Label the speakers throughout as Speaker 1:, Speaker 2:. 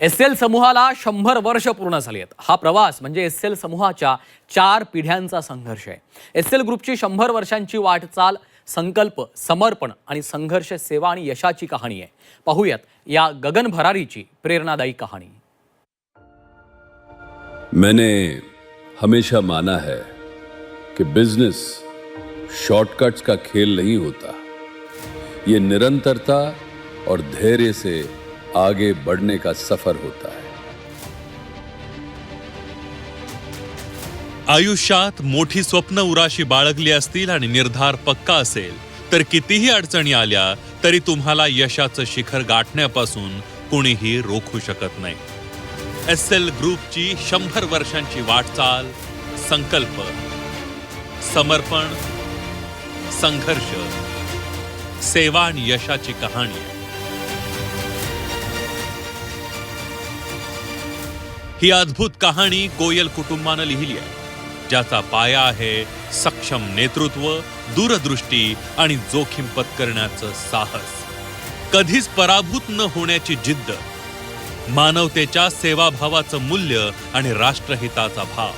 Speaker 1: SL समूहाला 100 वर्ष पूर्ण झाली आहेत. हा प्रवास म्हणजे एसएल समूहाच्या 4 पिढ्यांचा संघर्ष आहे. एसएल ग्रुपची 100 वर्षांची वाटचाल, संकल्प, समर्पण आणि संघर्ष, सेवा आणि यशाची कहाणी आहे. पाहूयात या गगन भरारीची प्रेरणादायी कहाणी.
Speaker 2: मैंने हमेशा माना है कि बिजनेस शॉर्टकट्स का खेल नहीं होता. ये निरंतरता और धैर्य से आगे बढ़ने का सफर होता है.
Speaker 3: आयुष्यात मोठी स्वप्न उराशी बाळगली असतील आणि निर्धार पक्का असेल तर कितीही अडचणी आल्या तरी तुम्हाला यशाचं शिखर गाठण्यापासून कोणीही रोखू शकत नाही. एसएल ग्रुपची 100 वर्षांची वाटचाल, संकल्प, समर्पण, संघर्ष, सेवा आणि यशाची कहाणी आहे. ही अद्भुत कहाणी गोयल कुटुंबानं लिहिली आहे, ज्याचा पाया आहे सक्षम नेतृत्व, दूरदृष्टी आणि जोखीम पत्करण्याचं साहस. कधीच पराभूत न होण्याची जिद्द, मानवतेच्या सेवाभावाचं मूल्य आणि राष्ट्रहिताचा भाव.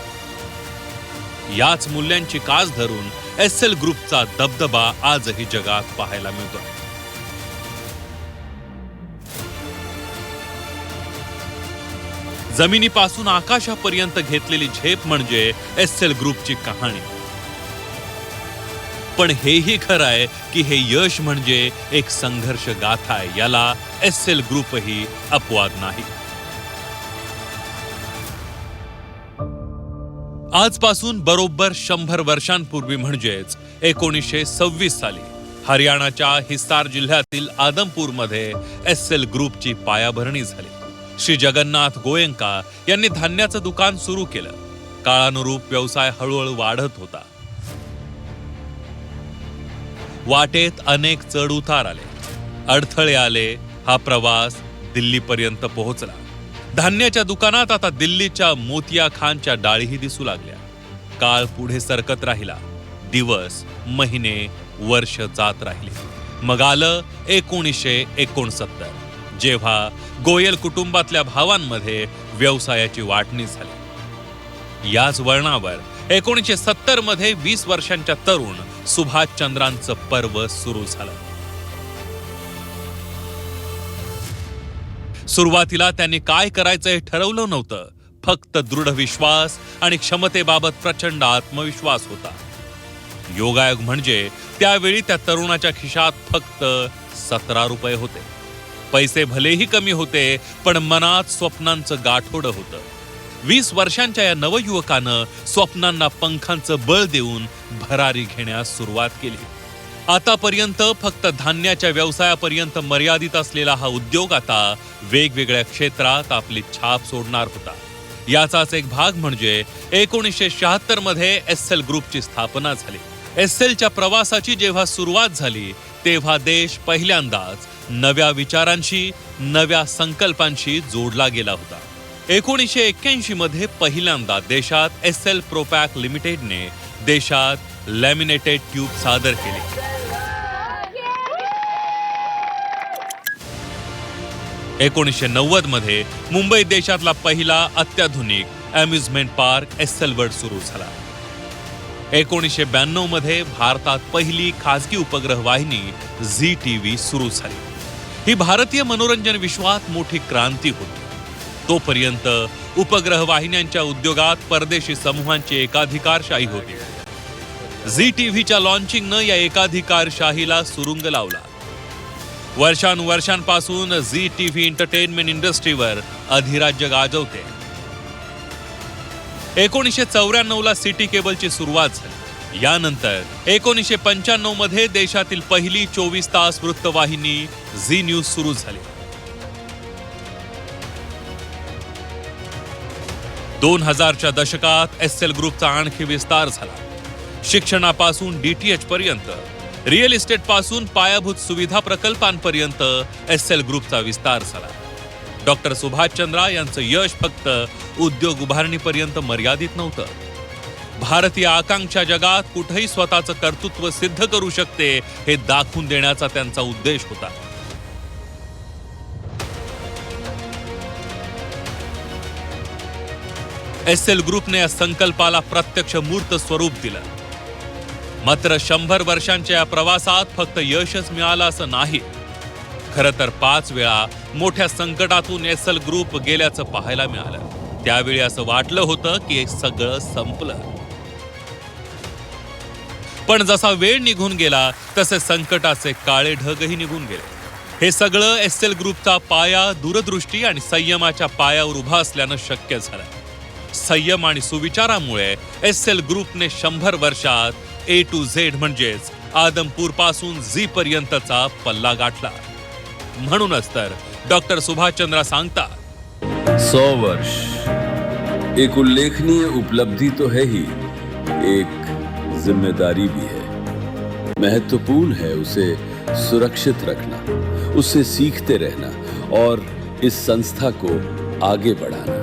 Speaker 3: याच मूल्यांची कास धरून एसएल ग्रुपचा दबदबा आजही जगात पाहायला मिळतो. जमिनीपासून आकाशापर्यंत घेतलेली झेप म्हणजे एसएल ग्रुपची कहाणी. पण हेही खरं आहे की हे यश म्हणजे एक संघर्ष गाथा आहे. याला एसएल ग्रुपही अपवाद नाही. आजपासून बरोबर 100 वर्षांपूर्वी म्हणजेच 1926 साली हरियाणाच्या हिसार जिल्ह्यातील आदमपूरमध्ये एसएल ग्रुपची पायाभरणी झाली. श्री जगन्नाथ गोयंका यांनी धान्याचं दुकान सुरू केलं. काळानुरूप व्यवसाय हळूहळू वाढत होता. वाटेत अनेक चढ उतार आले, अडथळे आले. हा प्रवास दिल्लीपर्यंत पोहोचला. धान्याच्या दुकानात आता दिल्लीच्या मोतिया खानच्या डाळीही दिसू लागल्या. काळ पुढे सरकत राहिला. दिवस, महिने, वर्ष जात राहिले. मग आलं 1969, जेव्हा गोयल कुटुंबातल्या भावांमध्ये व्यवसायाची वाटणी झाली. याच वळणावर 1970 मध्ये 20 वर्षांच्या तरुण सुभाष चंद्रांचं पर्व सुरू झालं. सुरुवातीला त्यांनी काय करायचं हे ठरवलं नव्हतं. फक्त दृढ विश्वास आणि क्षमतेबाबत प्रचंड आत्मविश्वास होता. योगायोग म्हणजे त्यावेळी त्या तरुणाच्या खिशात फक्त 17 रुपये होते. पैसे भलेही कमी होते, पण मनात स्वप्नांचं गाठोडं होतं. 20 वर्षांच्या या नवयुवकानं स्वप्नांना पंखांचं बळ देऊन भरारी घेण्यास सुरुवात केली. आतापर्यंत फक्त धान्याच्या व्यवसायापर्यंत मर्यादित असलेला हा उद्योग आता वेगवेगळ्या क्षेत्रात आपली छाप सोडणार होता. याचाच एक भाग म्हणजे 1976 मध्ये एसएल ग्रुपची स्थापना झाली. एसएलच्या प्रवासाची जेव्हा सुरुवात झाली तेव्हा देश पहिल्यांदाच नव्या विचारांशी, नव्या संकल्पांशी जोडला गेला होता. 1981 मध्ये पहिल्यांदा देशात एसएल प्रोपॅक लिमिटेडने देशात लॅमिनेटेड ट्यूब सादर केली. 1990 मध्ये मुंबईत देशातला पहिला अत्याधुनिक अम्युजमेंट पार्क एसएल वर्ल्ड सुरू झाला. 1992 मध्ये भारतात पहिली खासगी उपग्रह वाहिनी झी टीव्ही सुरू झाली. ही भारतीय मनोरंजन विश्वात मोठी क्रांती होती. तोपर्यंत उपग्रह वाहिन्यांच्या उद्योगात परदेशी समूहांची एकाधिकारशाही होती. झी टीव्हीच्या लॉन्चिंगनं या एकाधिकारशाहीला सुरुंग लावला. वर्षानुवर्षांपासून झी टीव्ही एंटरटेनमेंट इंडस्ट्रीवर अधिराज्य गाजवते. 1994 ला सिटी केबलची सुरुवात झाली. यानंतर 1995 मध्ये देशातील पहिली 24 तास वृत्तवाहिनी झी न्यूज सुरू झाली. 2000च्या दशकात एसएल ग्रुपचा आणखी विस्तार झाला. शिक्षणापासून डीटीएच पर्यंत, रिअल इस्टेट पासून पायाभूत सुविधा प्रकल्पांपर्यंत एसएल ग्रुपचा विस्तार झाला. डॉक्टर सुभाष चंद्रा यांचं यश फक्त उद्योग उभारणीपर्यंत मर्यादित नव्हतं. भारतीय आकांक्षा जगात कुठेही स्वतःचं कर्तृत्व सिद्ध करू शकते हे दाखवून देण्याचा त्यांचा उद्देश होता. एसएल ग्रुपने या संकल्पाला प्रत्यक्ष मूर्त स्वरूप दिलं. मात्र 100 वर्षांच्या या प्रवासात फक्त यशच मिळालं असं नाही. खरं तर 5 वेळा मोठ्या संकटातून एसएल ग्रुप गेल्याचं पाहायला मिळालं. त्यावेळी असं वाटलं होतं की हे सगळं संपलं. पण जसा वेळ निघून गेला तसे संकटाचे काळे ढगही निघून गेले. हे सगळं एसएल ग्रुपचा पाया, दूरदृष्टी आणि संयमाच्या पायावर उभा असल्यानं शक्य झालं. संयम आणि सुविचारामुळे एसएल ग्रुपने 100 वर्षात A to Z म्हणजेच आदमपूर पासून झी पर्यंतचा पल्ला गाठला. म्हणूनच तर डॉक्टर सुभाषचंद्र सांगतात,
Speaker 2: 100 वर्ष एक उल्लेखनीय उपलब्धि तो है ही, एक जिम्मेदारी भी है. महत्वपूर्ण है उसे सुरक्षित रखना, उससे सीखते रहना और इस संस्था को आगे बढ़ाना.